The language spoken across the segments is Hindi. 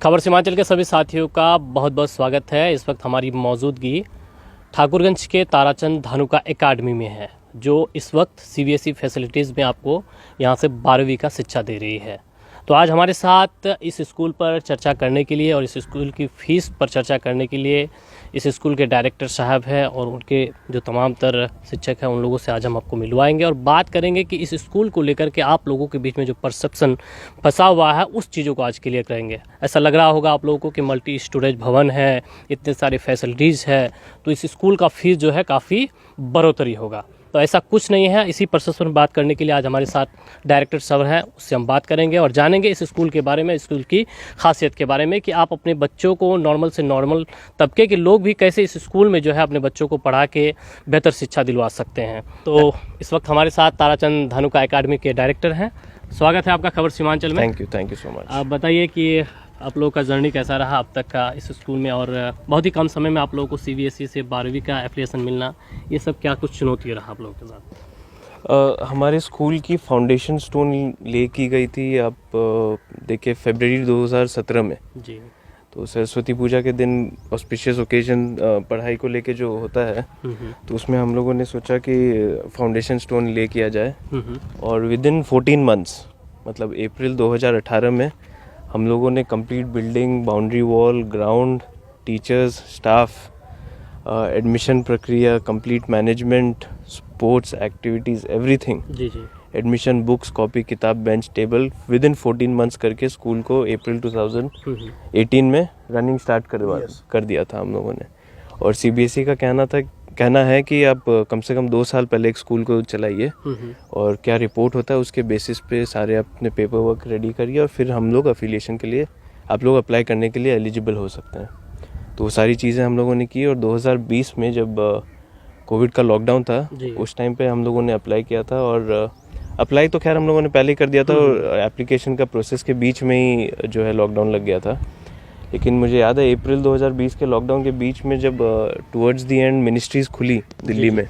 खबर सीमांचल के सभी साथियों का बहुत बहुत स्वागत है। इस वक्त हमारी मौजूदगी ठाकुरगंज के ताराचंद धानुका एकेडमी में है, जो इस वक्त सीबीएसई फैसिलिटीज़ में आपको यहाँ से 12वीं का शिक्षा दे रही है। तो आज हमारे साथ इस स्कूल पर चर्चा करने के लिए और इस स्कूल की फ़ीस पर चर्चा करने के लिए इस स्कूल के डायरेक्टर साहब हैं और उनके जो तमाम तर शिक्षक हैं, उन लोगों से आज हम आपको मिलवाएंगे और बात करेंगे कि इस स्कूल को लेकर के आप लोगों के बीच में जो परसेप्शन फंसा हुआ है उस चीज़ों को आज क्लियर करेंगे। ऐसा लग रहा होगा आप लोगों को कि मल्टी स्टोरेज भवन है, इतने सारे फैसिलिटीज़ है, तो इस स्कूल का फ़ीस जो है काफ़ी बढ़ोतरी होगा। तो ऐसा कुछ नहीं है। इसी परसेप्शन में बात करने के लिए आज हमारे साथ डायरेक्टर सर हैं, उससे हम बात करेंगे और जानेंगे इस स्कूल के बारे में, स्कूल की खासियत के बारे में कि आप अपने बच्चों को, नॉर्मल से नॉर्मल तबके के लोग भी कैसे इस स्कूल में जो है अपने बच्चों को पढ़ा के बेहतर शिक्षा दिलवा सकते हैं। तो इस वक्त हमारे साथ ताराचंद धानुका एकेडमी के डायरेक्टर हैं। स्वागत है आपका खबर सीमांचल में। Thank you so much. आप बताइए कि आप लोगों का जर्नी कैसा रहा अब तक का इस स्कूल में, और बहुत ही कम समय में आप लोगों को सीबीएसई से 12वीं का एफिलिएशन मिलना, ये सब क्या कुछ चुनौती रहा आप लोगों के साथ? हमारे स्कूल की फाउंडेशन स्टोन ले की गई थी, आप देखिए फरवरी 2017 में जी। तो सरस्वती पूजा के दिन ऑस्पिशियस ओकेजन पढ़ाई को लेके जो होता है, तो उसमें हम लोगों ने सोचा कि फाउंडेशन स्टोन ले किया जाए और विद इन 14 मंथ्स मतलब अप्रैल 2018 में हम लोगों ने complete building, boundary wall, ground, teachers, staff, admission प्रक्रिया, complete management, sports activities, everything, जी जी, एडमिशन, बुक्स, कॉपी, किताब, bench, table within 14 months करके स्कूल को अप्रैल 2018 में रनिंग स्टार्ट कर दिया था हम लोगों ने। और सीबीएसई का कहना है कि आप कम से कम 2 साल पहले एक स्कूल को चलाइए और क्या रिपोर्ट होता है उसके बेसिस पे सारे अपने पेपर वर्क रेडी करिए और फिर हम लोग अफिलिएशन के लिए, आप लोग अप्लाई करने के लिए एलिजिबल हो सकते हैं। तो वो सारी चीज़ें हम लोगों ने की और 2020 में जब कोविड का लॉकडाउन था उस टाइम पे हम लोगों ने अप्लाई किया था और अप्लाई तो खैर हम लोगों ने पहले ही कर दिया था और एप्लीकेशन का प्रोसेस के बीच में ही जो है लॉकडाउन लग गया था। लेकिन मुझे याद है अप्रैल 2020 के लॉकडाउन के बीच में जब टुवर्ड्स दी एंड मिनिस्ट्रीज़ खुली दिल्ली में,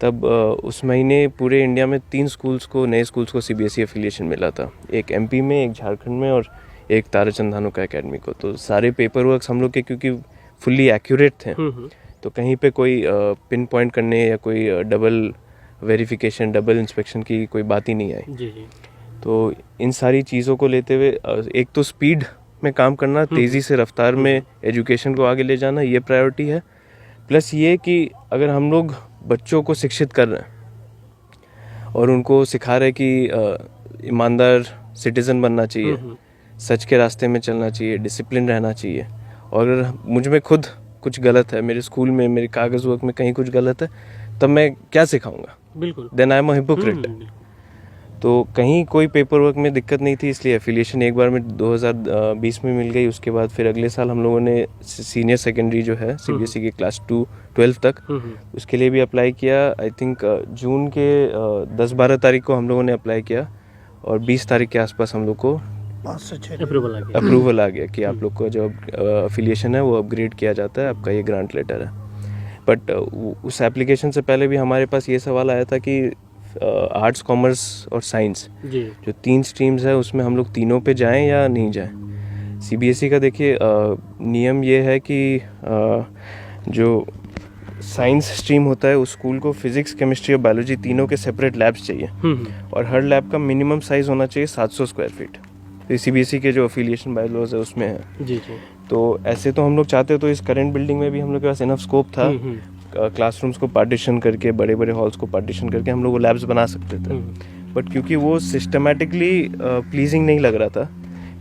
तब उस महीने पूरे इंडिया में 3 स्कूल्स को, नए स्कूल्स को सीबीएसई एफिलिएशन मिला था। एक एमपी में, एक झारखंड में और एक ताराचंद धानुका एकेडमी को। तो सारे पेपर वर्क हम लोग के क्योंकि फुल्ली एक्यूरेट थे, तो कहीं पे कोई पिन पॉइंट करने या कोई डबल वेरिफिकेशन, डबल इंस्पेक्शन की कोई बात ही नहीं आई। जी। तो इन सारी चीज़ों को लेते हुए एक तो स्पीड में काम करना, तेज़ी से रफ्तार में एजुकेशन को आगे ले जाना, ये प्रायोरिटी है। प्लस ये कि अगर हम लोग बच्चों को शिक्षित कर रहे हैं और उनको सिखा रहे हैं कि ईमानदार सिटीज़न बनना चाहिए, सच के रास्ते में चलना चाहिए, डिसिप्लिन रहना चाहिए, और अगर मुझ में खुद कुछ गलत है, मेरे स्कूल में, मेरे कागज़ वर्क में कहीं कुछ गलत है, तब मैं क्या सिखाऊंगा? बिल्कुल। Then I am a hypocrite. तो कहीं कोई पेपर वर्क में दिक्कत नहीं थी, इसलिए एफिलिएशन एक बार में 2020 में मिल गई। उसके बाद फिर अगले साल हम लोगों ने सीनियर सेकेंडरी जो है सीबीएसई के क्लास 12 तक, उसके लिए भी अप्लाई किया। आई थिंक जून के 10-12 तारीख को हम लोगों ने अप्लाई किया और 20 तारीख के आसपास हम लोग को 5 से 6 अप्रूवल आ गया कि आप लोग का जो अफिलिएशन है वो अपग्रेड किया जाता है, आपका ये ग्रांट लेटर है। बट उस एप्लीकेशन से पहले भी हमारे पास ये सवाल आया था कि आर्ट्स, कॉमर्स और साइंस जो 3 स्ट्रीम्स है उसमें हम लोग तीनों पे जाएं या नहीं जाएं। सीबीएसई का देखिए नियम ये है कि जो साइंस स्ट्रीम होता है उस स्कूल को फिजिक्स, केमिस्ट्री और बायोलॉजी तीनों के सेपरेट लैब्स चाहिए और हर लैब का मिनिमम साइज होना चाहिए 700 स्क्वायर फीट। तो सीबीएसई के जो एफिलिएशन बायलॉज है उसमें है। जी। तो ऐसे तो हम लोग चाहते तो इस करंट बिल्डिंग में भी हम लोग के पास इनफ स्कोप था, क्लासरूम्स को पार्टीशन करके, बड़े बड़े हॉल्स को पार्टीशन करके हम लोग वो लैब्स बना सकते थे। बट क्योंकि वो सिस्टमेटिकली प्लीजिंग नहीं लग रहा था,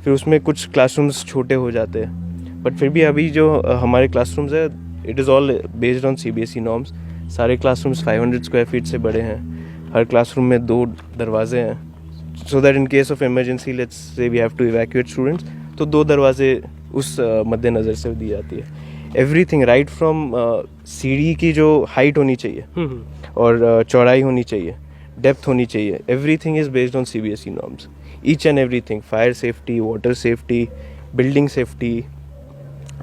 फिर उसमें कुछ क्लासरूम्स छोटे हो जाते हैं। बट फिर भी अभी जो हमारे क्लासरूम्स है, it is all based on CBSE norms. सारे क्लासरूम्स 500 स्क्वायर फीट से बड़े हैं, हर क्लासरूम में 2 दरवाजे हैं, so that in case of emergency let's say we have to evacuate students, तो 2 दरवाजे उस मद्देनज़र से दी जाती है। एवरीथिंग राइट फ्रॉम सीढ़ी की जो हाइट होनी चाहिए और चौड़ाई होनी चाहिए, डेप्थ होनी चाहिए, everything is based on CBSE norms, each and everything, fire safety, water safety, building safety.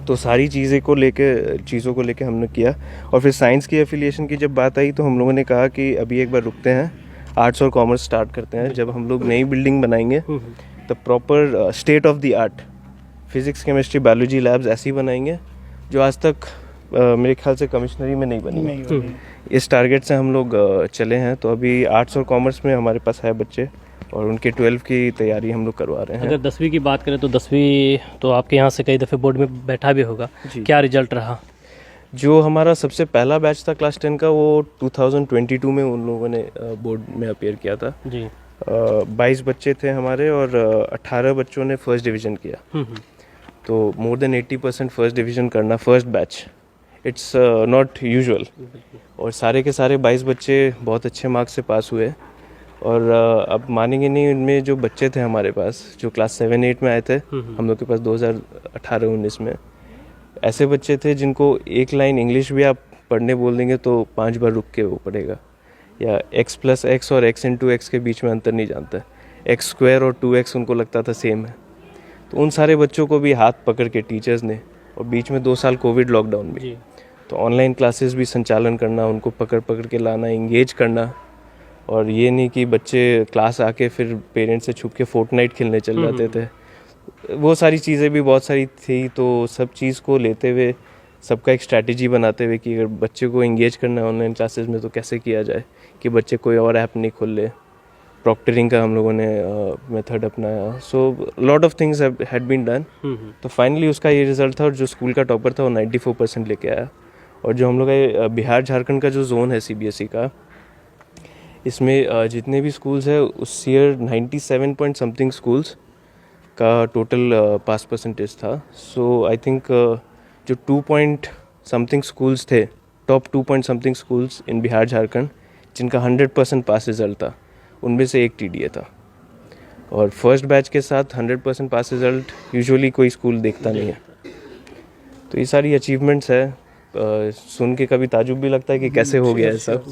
तो सारी चीज़ों को लेके हमने किया। और फिर साइंस की एफिलिएशन की जब बात आई तो हम लोगों ने कहा कि अभी एक बार रुकते हैं, आर्ट्स और कॉमर्स स्टार्ट करते हैं। जब हम लोग नई बिल्डिंग बनाएंगे तब proper state of the art physics chemistry biology labs ऐसी बनाएंगे जो आज तक मेरे ख्याल से कमिश्नरी में नहीं बनी। इस टारगेट से हम लोग चले हैं। तो अभी आर्ट्स और कॉमर्स में हमारे पास है बच्चे और उनके 12 की तैयारी हम लोग करवा रहे हैं। अगर 10वीं की बात करें तो 10वीं तो आपके यहाँ से कई दफ़े बोर्ड में बैठा भी होगा, क्या रिजल्ट रहा? जो हमारा सबसे पहला बैच था क्लास 10 का, वो 2022 में उन लोगों ने बोर्ड में अपीयर किया था जी। 22 बच्चे थे हमारे और 18 बच्चों ने फर्स्ट डिवीज़न किया। तो मोर देन 80% फर्स्ट डिवीज़न करना first batch, it's not usual. और सारे के सारे 22 बच्चे बहुत अच्छे मार्क्स से पास हुए। और अब मानेंगे नहीं, उनमें जो बच्चे थे हमारे पास जो क्लास 7-8 में आए थे हम लोग के पास 2018-19 में, ऐसे बच्चे थे जिनको एक लाइन इंग्लिश भी आप पढ़ने बोल देंगे तो 5 बार रुक के वो पढ़ेगा, या x+x और x के बीच में अंतर नहीं जानता, x² और 2x उनको लगता था सेम है। तो उन सारे बच्चों को भी हाथ पकड़ के टीचर्स ने, और बीच में 2 साल कोविड लॉकडाउन भी, तो ऑनलाइन क्लासेस भी संचालन करना, उनको पकड़ पकड़ के लाना, इंगेज करना। और ये नहीं कि बच्चे क्लास आके फिर पेरेंट्स से छुप के फोर्टनाइट खेलने चल जाते थे, वो सारी चीज़ें भी बहुत सारी थी। तो सब चीज़ को लेते हुए, सबका एक स्ट्रैटेजी बनाते हुए कि अगर बच्चे को इंगेज करना है ऑनलाइन क्लासेस में तो कैसे किया जाए कि बच्चे कोई और ऐप नहीं खोल ले। प्रॉक्टरिंग का हम लोगों ने मेथड अपनाया। So lot of things had been done. तो फाइनली उसका ये रिजल्ट था, और जो स्कूल का टॉपर था वो 94% लेके आया। और जो हम लोग का बिहार झारखंड का जो जोन है CBSE का, इसमें जितने भी स्कूल्स हैं उस ईयर 97 पॉइंट समथिंग स्कूल्स का टोटल पास परसेंटेज था। सो आई थिंक जो 2 पॉइंट समथिंग स्कूल्स थे, top 2 point something schools in Bihar Jharkhand जिनका 100% पास रिजल्ट था, उनमें से एक TDA था। और फर्स्ट बैच के साथ 100% पास रिजल्ट यूजुअली कोई स्कूल देखता नहीं है। तो ये सारी अचीवमेंट्स है, सुन के कभी ताजुब भी लगता है कि कैसे हो गया है सब।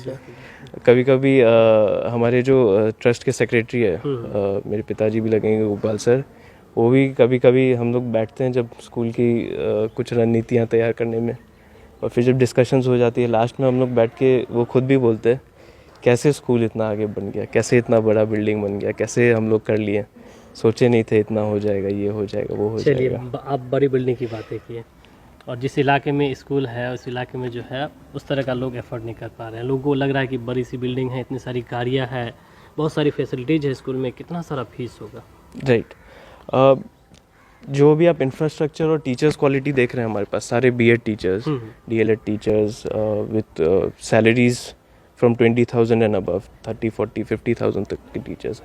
कभी कभी हमारे जो ट्रस्ट के सेक्रेटरी है, मेरे पिताजी भी लगेंगे, गोपाल सर, वो भी कभी कभी हम लोग बैठते हैं जब स्कूल की कुछ रणनीतियाँ तैयार करने में, और फिर जब डिस्कशंस हो जाती है लास्ट में हम लोग बैठ के, वो खुद भी बोलते हैं कैसे स्कूल इतना आगे बन गया, कैसे इतना बड़ा बिल्डिंग बन गया, कैसे हम लोग कर लिए, सोचे नहीं थे इतना हो जाएगा, ये हो जाएगा, वो हो जाएगा। चलिए, आप बड़ी बिल्डिंग की बातें किए, और जिस इलाके में स्कूल है उस इलाके में जो है उस तरह का लोग एफर्ट नहीं कर पा रहे हैं। लोगों को लग रहा है कि बड़ी सी बिल्डिंग है, इतनी सारी गाड़ियाँ हैं, बहुत सारी फैसिलिटीज़ है स्कूल में, कितना सारा फीस होगा। राइट। जो भी आप इंफ्रास्ट्रक्चर और टीचर्स क्वालिटी देख रहे हैं हमारे पास, सारे B.Ed teachers, DLED teachers with salaries from 20,000 and above, 30, 40, 50,000 तक के टीचर्स।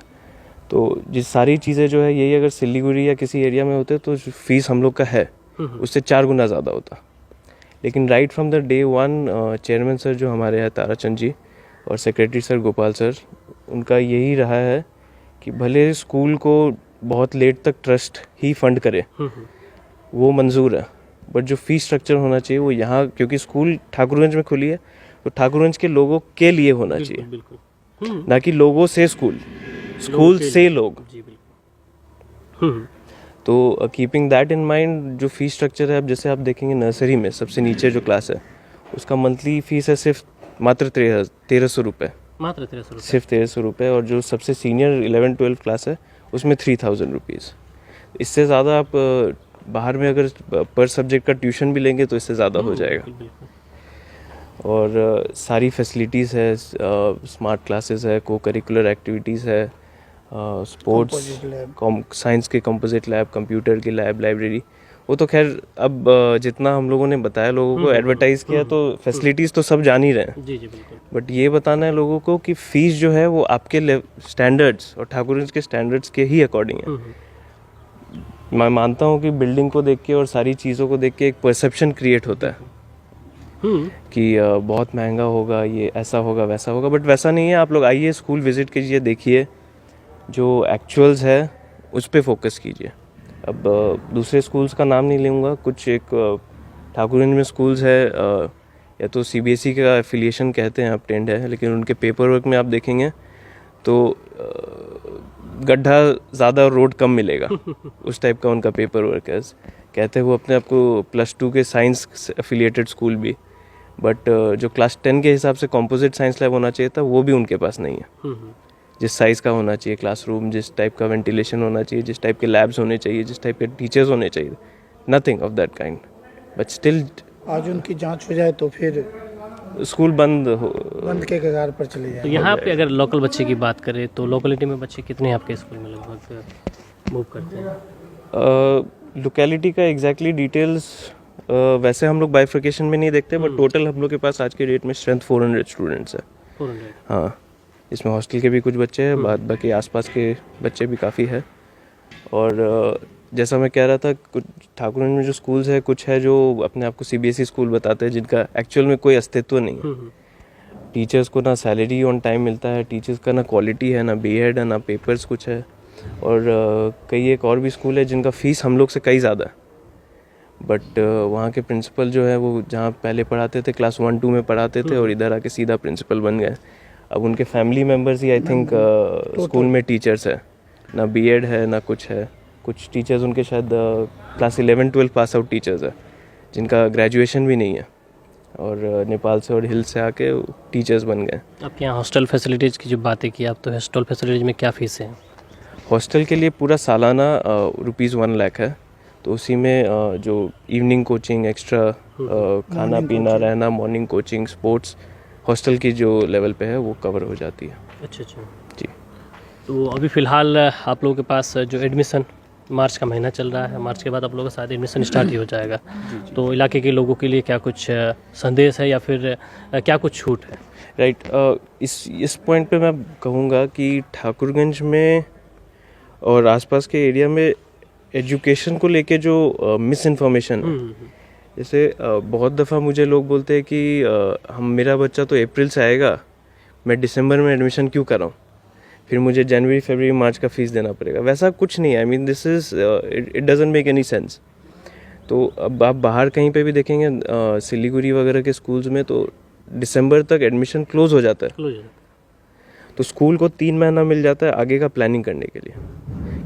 तो ये सारी चीज़ें जो है, यही अगर सिलीगुड़ी या किसी एरिया में होते तो फीस हम लोग का है उससे 4 गुना ज़्यादा होता। लेकिन right from the day one chairman sir जो हमारे हैं ताराचंद जी, और सेक्रेटरी सर गोपाल सर, उनका यही रहा है कि भले स्कूल को बहुत लेट तक ट्रस्ट ही फंड करे, वो मंजूर है, बट जो फीस स्ट्रक्चर होना चाहिए वो यहाँ, क्योंकि स्कूल ठाकुरगंज में खुली है तो ठाकुरगंज के लोगों के लिए होना चाहिए, बिल्कुल। ना कि लोगों से स्कूल, स्कूल से लोग। तो कीपिंग दैट इन माइंड, जो फीस स्ट्रक्चर है, अब जैसे आप देखेंगे नर्सरी में सबसे नीचे जो क्लास है उसका मंथली फीस है सिर्फ मात्र 1300 रुपये, मात्र 1300 रुपये, सिर्फ 1300 रुपये। और जो सबसे सीनियर 11-12 क्लास है उसमें 3000 रुपीज़। इससे ज़्यादा आप बाहर में अगर पर सब्जेक्ट का ट्यूशन भी लेंगे तो इससे ज़्यादा हो जाएगा। और सारी फैसिलिटीज़ है, स्मार्ट क्लासेस है, को करिकुलर एक्टिविटीज़ है, स्पोर्ट्स, साइंस के कंपोजिट लैब, कंप्यूटर की लैब, लाइब्रेरी। वो तो खैर अब जितना हम लोगों ने बताया, लोगों को एडवर्टाइज़ किया, तो फैसिलिटीज़ तो सब जान ही रहे हैं। जी बिल्कुल। बट ये बताना है लोगों को कि फ़ीस जो है वो आपके स्टैंडर्ड्स और ठाकुरगंज के स्टैंडर्ड्स के ही अकॉर्डिंग है। मैं मानता हूँ कि बिल्डिंग को देख के और सारी चीज़ों को देख के एक परसेप्शन क्रिएट होता है कि बहुत महंगा होगा, ये ऐसा होगा, वैसा होगा, बट वैसा नहीं है। आप लोग आइए, स्कूल विजिट कीजिए, देखिए, जो एक्चुअल्स है उस पर फोकस कीजिए। अब दूसरे स्कूल्स का नाम नहीं लूँगा, कुछ एक ठाकुरगंज में स्कूल्स है, या तो CBSE का एफिलिएशन कहते हैं अपटेंड है, लेकिन उनके पेपर वर्क में आप देखेंगे तो गड्ढा ज़्यादा और रोड कम मिलेगा, उस टाइप का उनका पेपर वर्क है। कहते हैं वो अपने आप को +2 के साइंस एफिलिएटेड स्कूल भी, बट जो क्लास 10 के हिसाब से कंपोजिट साइंस लैब होना चाहिए था वो भी उनके पास नहीं है। जिस साइज़ का होना चाहिए क्लासरूम, जिस टाइप का वेंटिलेशन होना चाहिए, जिस टाइप के लैब्स होने चाहिए, जिस टाइप के टीचर्स होने चाहिए, nothing of that kind. But still आज उनकी जांच हो जाए तो फिर स्कूल बंद बंद के कगार पर चले तो जाए। यहाँ पे अगर लोकल बच्चे की बात करें तो लोकेलिटी में बच्चे कितने आपके स्कूल में लगभग मूव करते हैं? लोकेलिटी का एग्जैक्टली डिटेल्स वैसे हम लोग बाइफर्केशन में नहीं देखते, बट टोटल हम लोग के पास आज के डेट में स्ट्रेंथ 400 स्टूडेंट्स है। 400। हाँ, इसमें हॉस्टल के भी कुछ बच्चे हैं, बाकी आसपास के बच्चे भी काफ़ी है। और जैसा मैं कह रहा था, कुछ ठाकुरगंज में जो स्कूल्स है, कुछ है जो अपने आप को सीबीएसई स्कूल बताते हैं, जिनका एक्चुअल में कोई अस्तित्व नहीं है। टीचर्स को ना सैलरी ऑन टाइम मिलता है, टीचर्स का ना क्वालिटी है, ना बीएड है, ना पेपर्स कुछ है। और कई एक और भी स्कूल है जिनका फ़ीस हम लोग से कई ज़्यादा है, बट वहाँ के प्रिंसिपल जो है वो जहाँ पहले पढ़ाते थे क्लास 1-2 में पढ़ाते थे, और इधर आके सीधा प्रिंसिपल बन गए। अब उनके family members he I think school में टीचर्स है, ना बीएड है ना कुछ है। कुछ टीचर्स उनके शायद क्लास 11-12 पास आउट टीचर्स है, जिनका ग्रेजुएशन भी नहीं है, और नेपाल से और हिल से आके टीचर्स बन गए। आपके यहाँ हॉस्टल फैसिलिटीज़ की जो बातें की आप, तो हॉस्टल फैसिलिटीज़ में क्या फ़ीस है? हॉस्टल के लिए पूरा सालाना ₹1 लाख है, तो उसी में जो इवनिंग कोचिंग, एक्स्ट्रा खाना पीना, रहना, मॉर्निंग कोचिंग, स्पोर्ट्स, हॉस्टल की जो लेवल पे है वो कवर हो जाती है। अच्छा अच्छा जी। तो अभी फ़िलहाल आप लोगों के पास जो एडमिशन, मार्च का महीना चल रहा है, मार्च के बाद आप लोगों का शायद एडमिशन स्टार्ट ही हो जाएगा। तो इलाके के लोगों के लिए क्या कुछ संदेश है या फिर क्या कुछ छूट है? राइट, इस पॉइंट पे मैं कहूँगा कि ठाकुरगंज में और आसपास के एरिया में एजुकेशन को लेके जो मिस इन्फॉर्मेशन है, जैसे बहुत दफ़ा मुझे लोग बोलते हैं कि मेरा बच्चा तो अप्रैल से आएगा, मैं दिसंबर में एडमिशन क्यों कराऊँ, फिर मुझे जनवरी, फरवरी, मार्च का फ़ीस देना पड़ेगा। वैसा कुछ नहीं है। I mean this is it doesn't make any sense. तो अब आप बाहर कहीं पे भी देखेंगे, सिलीगुड़ी वगैरह के स्कूल्स में तो दिसंबर तक एडमिशन क्लोज हो जाता है। तो स्कूल को 3 महीना मिल जाता है आगे का प्लानिंग करने के लिए,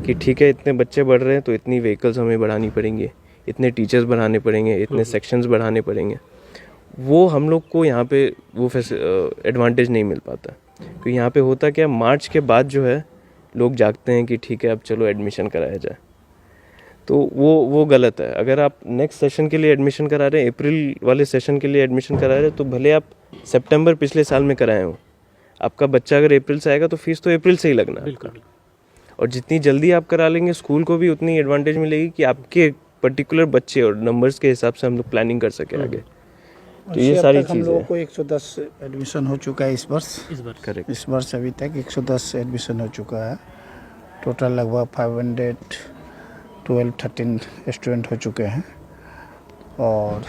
कि ठीक है इतने बच्चे बढ़ रहे हैं तो इतनी व्हीकल्स हमें बढ़ानी पड़ेंगी, इतने टीचर्स बढ़ाने पड़ेंगे, इतने सेक्शंस बढ़ाने पड़ेंगे। वो हम लोग को यहाँ पे वो एडवांटेज नहीं मिल पाता, क्योंकि यहाँ पे होता क्या, मार्च के बाद जो है लोग जागते हैं कि ठीक है अब चलो एडमिशन कराया जाए। तो वो गलत है। अगर आप नेक्स्ट सेशन के लिए एडमिशन करा रहे हैं, अप्रैल वाले सेशन के लिए एडमिशन करा रहे हैं, तो भले आप सितंबर पिछले साल में कराए हो, आपका बच्चा अगर अप्रैल से आएगा तो फीस तो अप्रैल से ही लगना है। बिल्कुल। और जितनी जल्दी आप करा लेंगे, स्कूल को भी उतनी एडवांटेज मिलेगी कि आपके पर्टिकुलर बच्चे और नंबर्स के हिसाब से हम लोग प्लानिंग कर सके आगे। तो ये सारी हम लोगों चीज़ें को 110 एडमिशन हो चुका है इस वर्ष। करेक्ट। इस वर्ष अभी तक 110 एडमिशन हो चुका है। टोटल लगभग 512-13 स्टूडेंट हो चुके हैं। और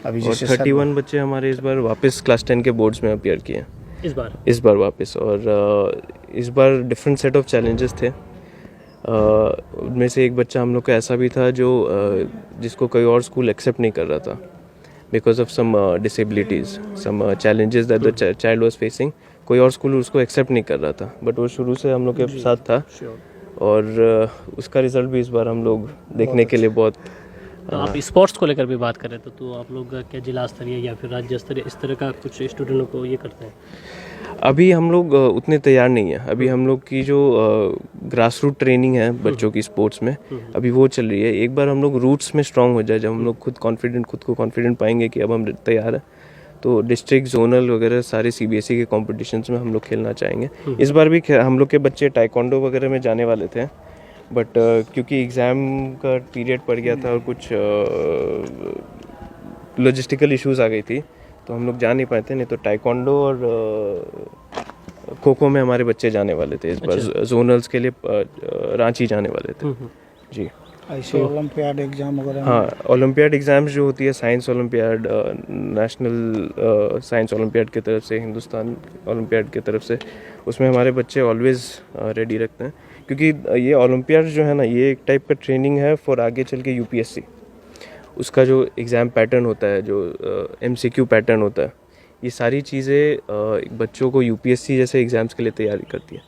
अभी और जैसे 31 बच्चे हमारे इस बार वापस क्लास 10 के बोर्ड्स में अपीयर किए हैं इस बार वापस। और इस बार डिफरेंट सेट ऑफ चैलेंजेस थे। उनमें से एक बच्चा हम लोग का ऐसा भी था जो जिसको कोई और स्कूल एक्सेप्ट नहीं कर रहा था, because of some disabilities, some challenges that the child was facing. कोई और स्कूल उसको एक्सेप्ट नहीं कर रहा था, बट वो शुरू से हम लोग के साथ था। और उसका रिजल्ट भी इस बार हम लोग देखने के लिए बहुत। तो आप स्पोर्ट्स को लेकर भी बात करें तो आप लोग क्या जिला स्तरीय या फिर राज्य स्तरीय इस तरह का कुछ स्टूडेंटों को ये करते हैं? अभी हम लोग उतने तैयार नहीं है। अभी हम लोग की जो ग्रास रूट ट्रेनिंग है बच्चों की स्पोर्ट्स में, अभी वो चल रही है। एक बार हम लोग रूट्स में स्ट्रांग हो जाए, जब हम लोग खुद को कॉन्फिडेंट पाएंगे कि अब हम तैयार है, तो डिस्ट्रिक्ट, जोनल वगैरह सारे सीबीएसई के कॉम्पिटिशन्स में हम लोग खेलना चाहेंगे। इस बार भी हम लोग के बच्चे टाइकोंडो वगैरह में जाने वाले थे, बट क्योंकि एग्ज़ाम का पीरियड पड़ गया था और कुछ लॉजिस्टिकल इश्यूज आ गई थी, तो हम लोग जा नहीं पाए थे। नहीं तो टाइकोंडो और खो खो में हमारे बच्चे जाने वाले थे इस बार। जोनल्स के लिए रांची जाने वाले थे। जी। ऐसे ओलंपियाड एग्जाम वगैरह। हाँ, ओलंपियाड एग्ज़ाम्स जो होती है, science olympiad, national science olympiad की तरफ से, हिंदुस्तान ओलंपियाड की तरफ से, उसमें हमारे बच्चे ऑलवेज़ रेडी रखते हैं। क्योंकि ये ओलंपियाड जो है ना, ये एक टाइप का ट्रेनिंग है फॉर आगे चल के यूपीएससी। उसका जो एग्ज़ाम पैटर्न होता है, जो एमसीक्यू पैटर्न होता है, ये सारी चीज़ें बच्चों को यूपीएससी जैसे एग्ज़ाम्स के लिए तैयारी करती है।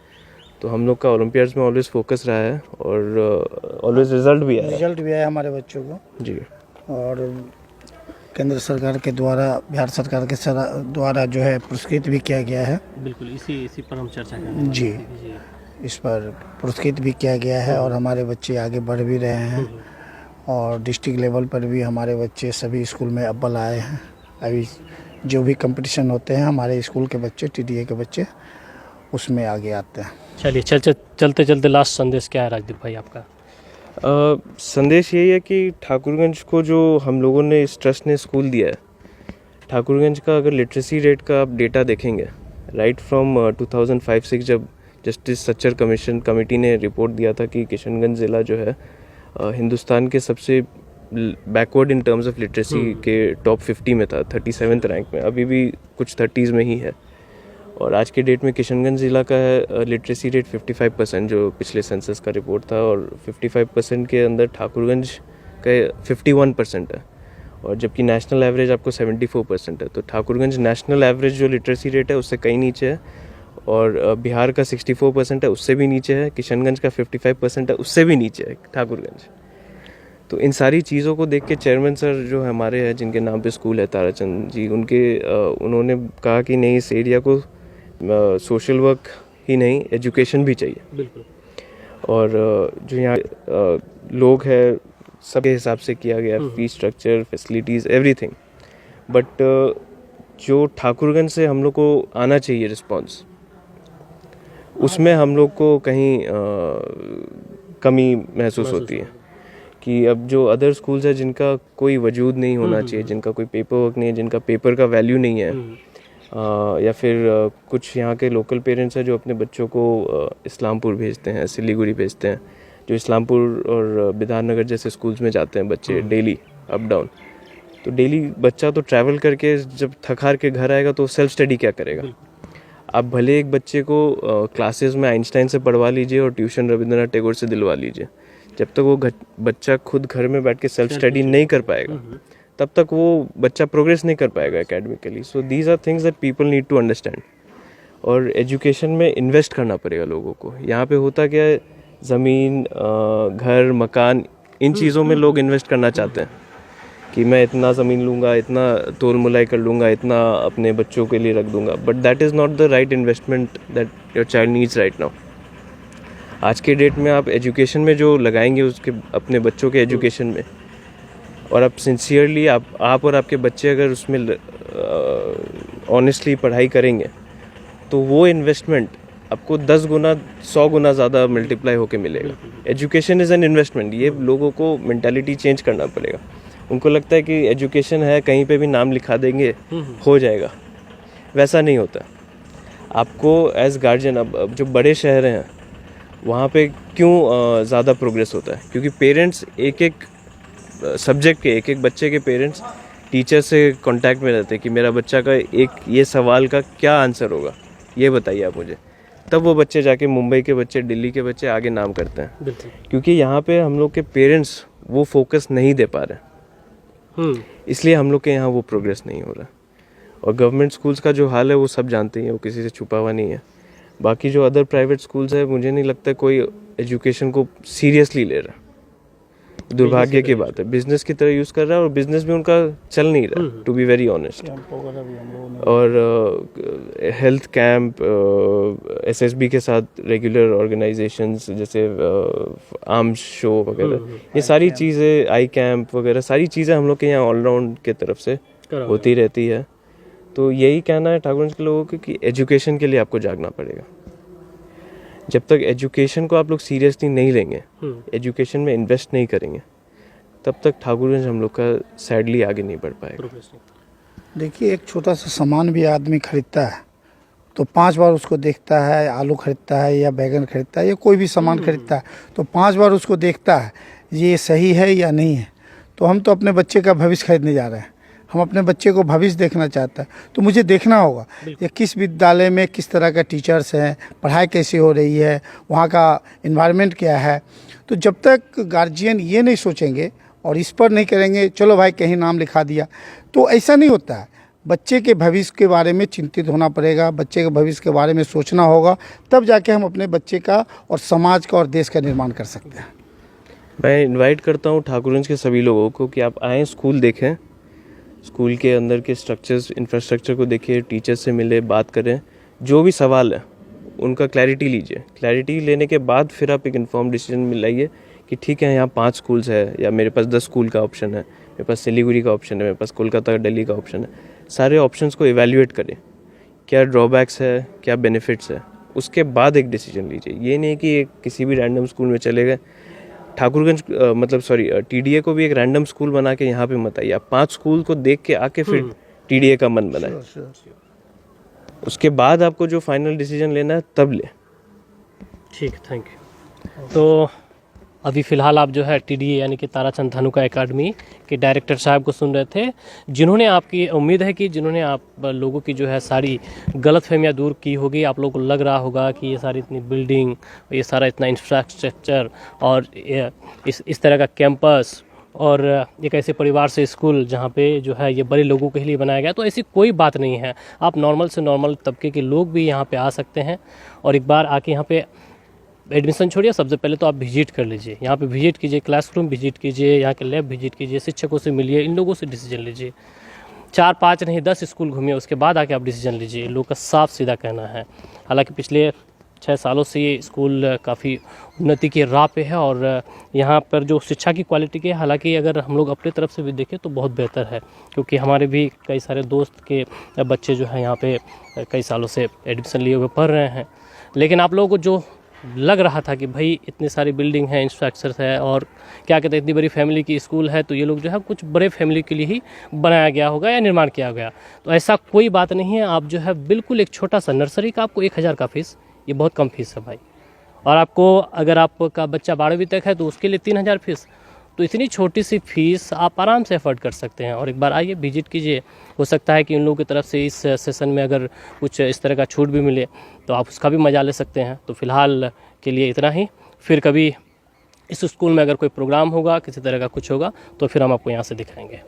तो हम लोग का ओलंपियाड्स में ऑलवेज़ फोकस रहा है और ऑलवेज़ रिजल्ट भी आया हमारे बच्चों को। जी। और केंद्र सरकार के द्वारा, बिहार सरकार के द्वारा जो है पुरस्कृत भी किया गया है। बिल्कुल, इसी पर हम चर्चा करेंगे। जी, इस पर पुरस्कृत भी किया गया है और हमारे बच्चे आगे बढ़ भी रहे हैं और डिस्ट्रिक्ट लेवल पर भी हमारे बच्चे सभी स्कूल में अव्वल आए हैं। अभी जो भी कंपटीशन होते हैं हमारे स्कूल के बच्चे, टीडीए के बच्चे उसमें आगे आते हैं। चलिए, चलते चलते लास्ट संदेश क्या है राजदीप भाई आपका? संदेश यही है कि ठाकुरगंज को जो हम लोगों ने इस ट्रस्ट ने स्कूल दिया है, ठाकुरगंज का अगर लिटरेसी रेट का आप डेटा देखेंगे, राइट फ्रॉम 2005-6 जब जस्टिस सच्चर कमेटी ने रिपोर्ट दिया था कि किशनगंज ज़िला जो है हिंदुस्तान के सबसे backward in terms of literacy के टॉप 50 में था, 37th रैंक में, अभी भी कुछ 30s में ही है। और आज के डेट में किशनगंज ज़िला का है लिटरेसी रेट 55%, जो पिछले सेंसस का रिपोर्ट था, और 55% के अंदर ठाकुरगंज का 51% है, और जबकि नेशनल एवरेज आपको 74% है। तो ठाकुरगंज नेशनल एवरेज जो लिटरेसी रेट है उससे कहीं नीचे है, और बिहार का 64% है, उससे भी नीचे है। किशनगंज का 55% है, उससे भी नीचे है ठाकुरगंज। तो इन सारी चीज़ों को देख के चेयरमैन सर जो हमारे हैं, जिनके नाम पे स्कूल है, ताराचंद जी, उन्होंने कहा कि नहीं, इस एरिया को सोशल वर्क ही नहीं, एजुकेशन भी चाहिए। बिल्कुल। और जो यहाँ लोग हैं सबके हिसाब से किया गया, fees structure, facilities, everything. But जो ठाकुरगंज से हम लोग को आना चाहिए रिस्पॉन्स, उसमें हम लोग को कहीं कमी महसूस होती है कि अब जो अदर स्कूल्स है जिनका कोई वजूद नहीं होना चाहिए, जिनका कोई पेपर वर्क नहीं है, जिनका पेपर का वैल्यू नहीं है, या फिर कुछ यहाँ के लोकल पेरेंट्स हैं जो अपने बच्चों को इस्लामपुर भेजते हैं, सिलीगुड़ी भेजते हैं, जो इस्लामपुर और बिधाननगर जैसे स्कूल्स में जाते हैं बच्चे डेली अप डाउन। तो डेली बच्चा तो ट्रैवल करके जब थक हार के घर आएगा तो सेल्फ स्टडी क्या करेगा? आप भले एक बच्चे को क्लासेस में आइंस्टाइन से पढ़वा लीजिए और ट्यूशन रविंद्रनाथ टैगोर से दिलवा लीजिए, जब तक वो बच्चा खुद घर में बैठ के सेल्फ स्टडी नहीं कर पाएगा, तब तक वो बच्चा प्रोग्रेस नहीं कर पाएगा academically. So these are things that people need to understand. और एजुकेशन में इन्वेस्ट करना पड़ेगा लोगों को। यहाँ पे होता क्या है, ज़मीन, घर, मकान, इन चीज़ों में लोग इन्वेस्ट करना चाहते हैं कि मैं इतना ज़मीन लूँगा, इतना तोल मुलाई कर लूँगा, इतना अपने बच्चों के लिए रख दूँगा। But that is not the right investment that your child needs right now. आज के डेट में आप एजुकेशन में जो लगाएंगे, उसके अपने बच्चों के एजुकेशन में, और आप सिंसियरली आप और आपके बच्चे अगर उसमें ऑनेस्टली पढ़ाई करेंगे, तो वो इन्वेस्टमेंट आपको 10 गुना 100 गुना ज़्यादा मल्टीप्लाई होके मिलेगा। Education is an investment. ये लोगों को मेंटालिटी चेंज करना पड़ेगा। उनको लगता है कि एजुकेशन है, कहीं पे भी नाम लिखा देंगे हो जाएगा। वैसा नहीं होता। आपको एज गार्जियन, अब जो बड़े शहर हैं वहाँ पे क्यों ज़्यादा प्रोग्रेस होता है? क्योंकि पेरेंट्स एक सब्जेक्ट के, एक बच्चे के पेरेंट्स टीचर से कांटेक्ट में रहते हैं कि मेरा बच्चा का ये सवाल का क्या आंसर होगा, ये बताइए आप मुझे। तब वो बच्चे जाके मुंबई के बच्चे, दिल्ली के बच्चे आगे नाम करते हैं, क्योंकि यहाँ पे हम लोग के पेरेंट्स वो फोकस नहीं दे पा रहे, इसलिए हम लोग के यहाँ वो प्रोग्रेस नहीं हो रहा। और गवर्नमेंट स्कूल्स का जो हाल है वो सब जानते हैं, वो किसी से छुपा हुआ नहीं है। बाकी जो अदर प्राइवेट स्कूल्स है, मुझे नहीं लगता कोई एजुकेशन को सीरियसली ले रहा। दुर्भाग्य की बात है, बिजनेस की तरह यूज़ कर रहा है, और बिजनेस भी उनका चल नहीं रहा, टू बी वेरी ऑनेस्ट। और हेल्थ कैंप, एसएसबी के साथ रेगुलर ऑर्गेनाइजेशंस जैसे आर्म्स शो वगैरह, ये सारी चीज़ें, आई कैंप वगैरह, सारी चीज़ें हम लोग के यहाँ ऑलराउंड के तरफ से होती रहती है। तो यही कहना है ठाकुरगंज के लोगों को कि एजुकेशन के लिए आपको जागना पड़ेगा। जब तक एजुकेशन को आप लोग सीरियसली नहीं लेंगे, एजुकेशन में इन्वेस्ट नहीं करेंगे, तब तक ठाकुरगंज हम लोग का सैडली आगे नहीं बढ़ पाएगा। देखिए, एक छोटा सा सामान भी आदमी खरीदता है तो 5 बार उसको देखता है। आलू खरीदता है या बैगन खरीदता है या कोई भी सामान खरीदता है तो 5 बार उसको देखता है ये सही है या नहीं है। तो हम तो अपने बच्चे का भविष्य खरीदने जा रहे हैं, हम अपने बच्चे को भविष्य देखना चाहता है, तो मुझे देखना होगा ये किस विद्यालय में किस तरह का टीचर्स हैं, पढ़ाई कैसी हो रही है, वहाँ का इन्वायरमेंट क्या है। तो जब तक गार्जियन ये नहीं सोचेंगे और इस पर नहीं करेंगे, चलो भाई कहीं नाम लिखा दिया, तो ऐसा नहीं होता है। बच्चे के भविष्य के बारे में चिंतित होना पड़ेगा, बच्चे के भविष्य के बारे में सोचना होगा, तब जाके हम अपने बच्चे का और समाज का और देश का निर्माण कर सकते हैं। मैं इनवाइट करता हूँ ठाकुरगंज के सभी लोगों को कि आप आएँ, स्कूल देखें, स्कूल के अंदर के स्ट्रक्चर्स, इंफ्रास्ट्रक्चर को देखिए, टीचर्स से मिले, बात करें, जो भी सवाल है उनका क्लैरिटी लीजिए। क्लैरिटी लेने के बाद फिर आप एक इन्फॉर्म डिसीजन में लाइए कि ठीक है, यहाँ 5 स्कूल्स है या मेरे पास 10 स्कूल का ऑप्शन है, मेरे पास सिलीगुड़ी का ऑप्शन है, मेरे पास कोलकाता दिल्ली का ऑप्शन है। सारे ऑप्शंस को इवैल्यूएट करें, क्या ड्रॉबैक्स है, क्या बेनिफिट्स है, उसके बाद एक डिसीजन लीजिए। ये नहीं कि किसी भी रैंडम स्कूल में चले गए। ठाकुरगंज TDA को भी एक रैंडम स्कूल बना के यहाँ पे मत आइए। आप 5 स्कूल को देख के आके फिर TDA का मन बनाए, उसके बाद आपको जो फाइनल डिसीजन लेना है तब ले। ठीक, थैंक यू। तो अभी फ़िलहाल आप जो है TDA यानी कि ताराचंद धानुका एकेडमी के डायरेक्टर साहब को सुन रहे थे, जिन्होंने आपकी उम्मीद है कि जिन्होंने आप लोगों की जो है सारी गलतफहमियां दूर की होगी। आप लोगों को लग रहा होगा कि ये सारी इतनी बिल्डिंग, ये सारा इतना इंफ्रास्ट्रक्चर और इस तरह का कैंपस और एक ऐसे परिवार से स्कूल जहाँ पे जो है ये बड़े लोगों के लिए बनाया गया, तो ऐसी कोई बात नहीं है। आप नॉर्मल से नॉर्मल तबके के लोग भी यहाँ पे आ सकते हैं और एक बार आके यहाँ पे एडमिशन छोड़िए, सबसे पहले तो आप विजिट कर लीजिए, यहाँ पे विजिट कीजिए, क्लासरूम विजिट कीजिए, यहाँ के लैब विजिट कीजिए, शिक्षकों से मिलिए, इन लोगों से डिसीजन लीजिए। 4, 5 नहीं 10 स्कूल घूमिए, उसके बाद आके आप डिसीजन लीजिए। इन लोगों का साफ सीधा कहना है। हालांकि पिछले 6 सालों से ये स्कूल काफ़ी उन्नति की राह पे है और यहाँ पर जो शिक्षा की क्वालिटी की है, हालांकि अगर हम लोग अपनी तरफ से भी देखें तो बहुत बेहतर है, क्योंकि हमारे भी कई सारे दोस्त के बच्चे जो हैं यहाँ पे कई सालों से एडमिशन लिए हुए पढ़ रहे हैं। लेकिन आप लोगों को जो लग रहा था कि भाई इतनी सारी बिल्डिंग है, इंफ्रास्ट्रक्चर है और क्या कहते हैं इतनी बड़ी फैमिली की स्कूल है, तो ये लोग जो है कुछ बड़े फैमिली के लिए ही बनाया गया होगा या निर्माण किया गया, तो ऐसा कोई बात नहीं है। आप जो है बिल्कुल एक छोटा सा नर्सरी का आपको 1000 का फीस, ये बहुत कम फीस है भाई। और आपको अगर आपका बच्चा 12वीं तक है तो उसके लिए 3000 फीस, तो इतनी छोटी सी फीस आप आराम से अफोर्ड कर सकते हैं। और एक बार आइए, विजिट कीजिए, हो सकता है कि उन लोगों की तरफ से इस सेशन में अगर कुछ इस तरह का छूट भी मिले तो आप उसका भी मजा ले सकते हैं। तो फ़िलहाल के लिए इतना ही, फिर कभी इस स्कूल में अगर कोई प्रोग्राम होगा, किसी तरह का कुछ होगा, तो फिर हम आपको यहाँ से दिखाएंगे।